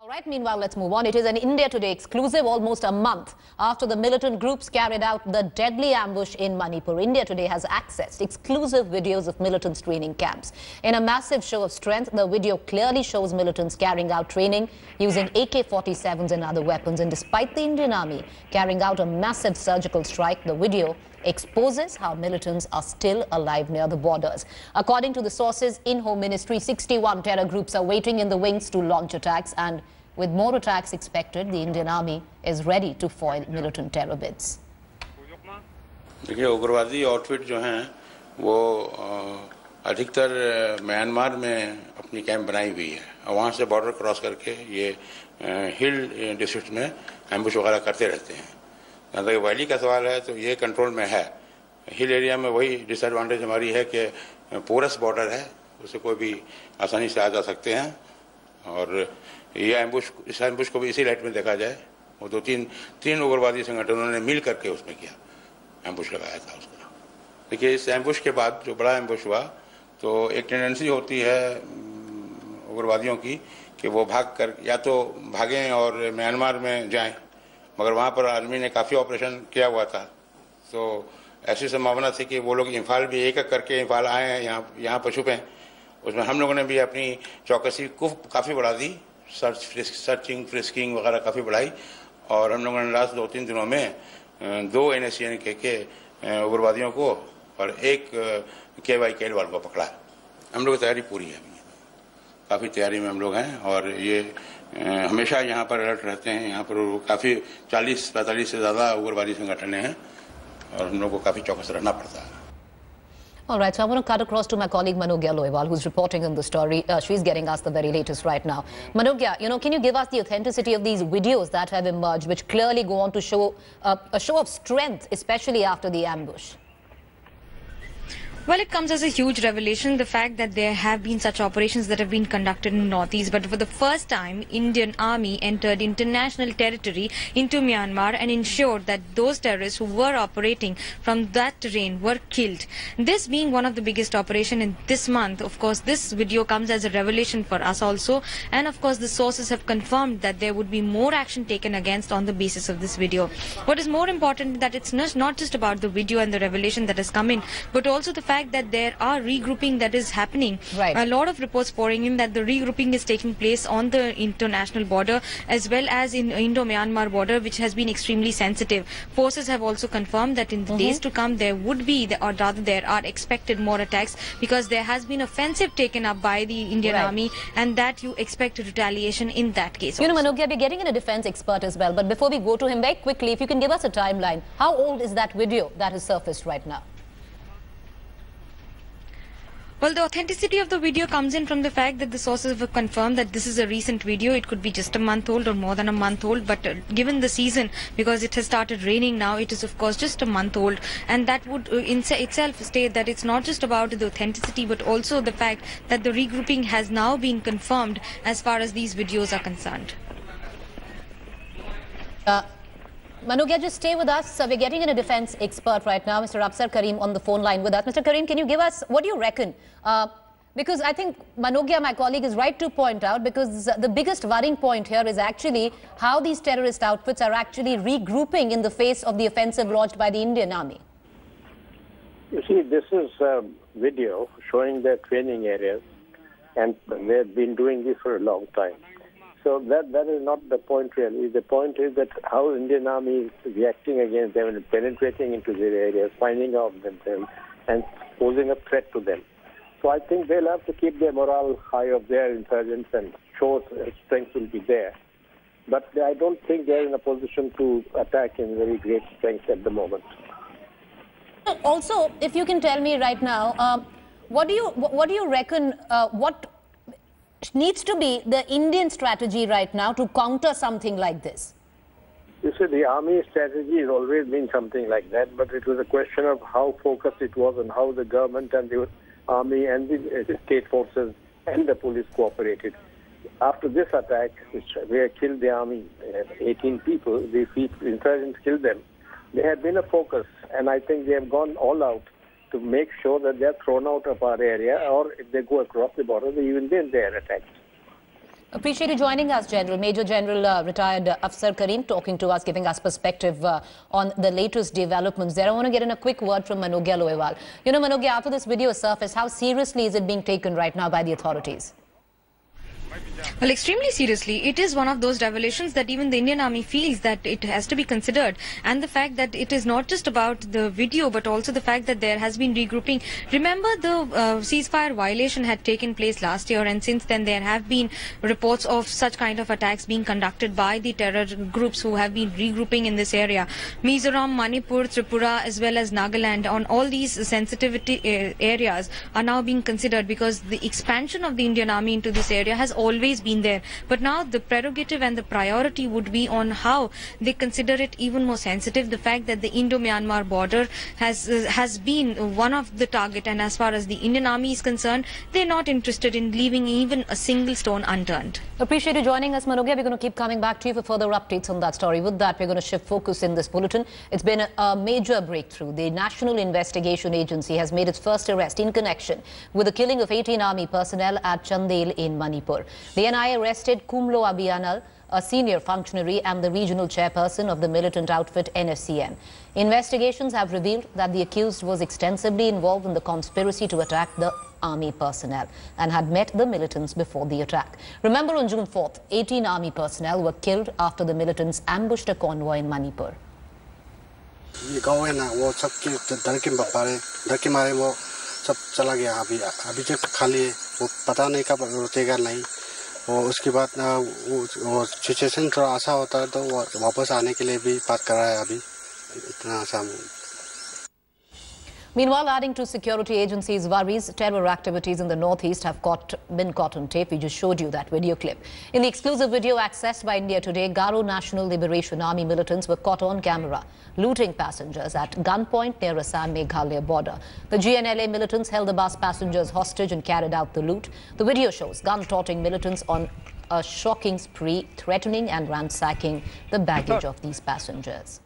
All right, meanwhile, let's move on. It is an India Today exclusive almost a month after the militant groups carried out the deadly ambush in Manipur. India Today has accessed exclusive videos of militants training camps. In a massive show of strength, the video clearly shows militants carrying out training using AK-47s and other weapons. And despite the Indian Army carrying out a massive surgical strike, the video exposes how militants are still alive near the borders. According to the sources in Home Ministry, 61 terror groups are waiting in the wings to launch attacks, and with more attacks expected, the Indian Army is ready to foil militant terror bids. देखिए, उग्रवादी outfit जो हैं वो अधिकतर Myanmar में अपनी camp बनाई हुई है और वहाँ से बॉर्डर क्रॉस करके ये हिल डिस्ट्रिक्ट में एम्बुश वगैरह करते रहते हैं। जहाँ तक वैली का सवाल है तो ये कंट्रोल में है। हिल एरिया में वही डिसएडवांटेज हमारी है कि पोरस बॉर्डर है, उससे कोई भी आसानी से आ जा सकते हैं और ये इस एम्बुश को भी इसी लाइट में देखा जाए। वो तीन उग्रवादी संगठनों ने मिल करके उसमें किया, एम्बुश लगाया था उसका। देखिए, इस एम्बुश के बाद जो बड़ा एम्बुश हुआ तो एक टेंडेंसी होती है उग्रवादियों की कि वो या तो भागें और म्यांमार में जाएं, मगर वहाँ पर आर्मी ने काफ़ी ऑपरेशन किया हुआ था, तो ऐसी संभावना थी कि वो लोग इम्फाल भी एक करके इम्फाल आए हैं, यहाँ पर छुपें। उसमें हम लोगों ने भी अपनी चौकसी को काफ़ी बढ़ा दी, सर्चिंग फ्रिस्किंग वगैरह काफ़ी बढ़ाई और हम लोगों ने लास्ट 2-3 दिनों में 2 NSCN के उग्रवादियों को और 1 KY केलवाल को पकड़ा। हम लोग की तैयारी पूरी है, काफ़ी तैयारी में हम लोग हैं और ये हमेशा यहाँ पर अलर्ट रहते हैं। यहाँ पर काफ़ी 40-45 से ज़्यादा उग्रवादी संगठन हैं और हम लोग को काफ़ी चौकस रहना पड़ता है। All right, so I want to cut across to my colleague Manogya Loiwal, who's reporting on the story. She's getting us the very latest right now. Manogya, can you give us the authenticity of these videos that have emerged, which clearly go on to show a show of strength, especially after the ambush? Well, it comes as a huge revelation, the fact that there have been such operations that have been conducted in Northeast. But for the first time, Indian Army entered international territory into Myanmar and ensured that those terrorists who were operating from that terrain were killed. This being one of the biggest operations in this month, of course, this video comes as a revelation for us also. And of course, the sources have confirmed that there would be more action taken against on the basis of this video. What is more important is that it's not just about the video and the revelation that has come in, but also the fact that there are regrouping that is happening. Right. A lot of reports pouring in that the regrouping is taking place on the international border as well as in Indo-Myanmar border, which has been extremely sensitive. Forces have also confirmed that in the days to come there would be, or rather there are expected more attacks, because there has been offensive taken up by the Indian Army, and that you expect retaliation in that case. Manogya, we're getting in a defense expert as well, but before we go to him, very quickly, if you can give us a timeline, how old is that video that has surfaced right now? Well, the authenticity of the video comes in from the fact that the sources have confirmed that this is a recent video. It could be just a month old or more than a month old, but given the season, because it has started raining now, it is of course just a month old, and that would itself state that it's not just about the authenticity but also the fact that the regrouping has now been confirmed as far as these videos are concerned. Manogya, just stay with us. So we're getting in a defense expert right now, Mr. Afsar Karim, on the phone line with us. Mr. Karim, can you give us, what do you reckon? Because I think Manogya, my colleague, is right to point out, because the biggest worrying point here is actually how these terrorist outfits are actually regrouping in the face of the offensive launched by the Indian Army. You see, this is a video showing their training areas, and they've been doing this for a long time. So that is not the point really. The point is that how Indian Army is reacting against them and penetrating into their areas, finding out themselves and posing a threat to them. So I think they'll have to keep their morale high of their insurgents and show strength will be there. But I don't think they're in a position to attack in very great strength at the moment. Also, if you can tell me right now, what do you reckon, what needs to be the Indian strategy right now to counter something like this? You see, the army strategy has always been something like that, but it was a question of how focused it was and how the government and the army and the state forces and the police cooperated. After this attack, which killed the army, 18 people, the insurgents killed them, there had been a focus, and I think they have gone all out to make sure that they are thrown out of our area, or if they go across the border, even then they are attacked. Appreciate you joining us, General. Major General retired Afsar Karim talking to us, giving us perspective on the latest developments there. I want to get in a quick word from Manogya Lohewal. You know, Manogya, after this video surfaced, how seriously is it being taken right now by the authorities? Well, extremely seriously. It is one of those revelations that even the Indian Army feels that it has to be considered, and the fact that it is not just about the video but also the fact that there has been regrouping. Remember, the ceasefire violation had taken place last year, and since then there have been reports of such kind of attacks being conducted by the terror groups who have been regrouping in this area. Mizoram, Manipur, Tripura as well as Nagaland, on all these sensitivity areas are now being considered, because the expansion of the Indian Army into this area has always been there, but now the prerogative and the priority would be on how they consider it even more sensitive. The fact that the Indo-Myanmar border has been one of the target, and as far as the Indian Army is concerned, they're not interested in leaving even a single stone unturned. Appreciate you joining us, Manogya. We're going to keep coming back to you for further updates on that story. With that, we're going to shift focus in this bulletin. It's been a major breakthrough. The National Investigation Agency has made its first arrest in connection with the killing of 18 Army personnel at Chandel in Manipur. The NIA arrested Kumlo Abhiyanal, a senior functionary and the regional chairperson of the militant outfit NFCN. Investigations have revealed that the accused was extensively involved in the conspiracy to attack the army personnel and had met the militants before the attack. Remember, on June 4th, 18 army personnel were killed after the militants ambushed a convoy in Manipur. सब चला गया अभी जब खाली वो पता नहीं कब रुकेगा नहीं और उसके बाद वो सिचुएशन थोड़ा ऐसा होता है तो वापस आने के लिए भी बात कर रहा है अभी इतना आसान. Meanwhile, adding to security agencies' worries, terror activities in the northeast have been caught on tape. We just showed you that video clip. In the exclusive video accessed by India Today, Garo National Liberation Army militants were caught on camera looting passengers at gunpoint near Assam Meghalaya border. The GNLA militants held the bus passengers hostage and carried out the loot. The video shows gun-toting militants on a shocking spree, threatening and ransacking the baggage of these passengers.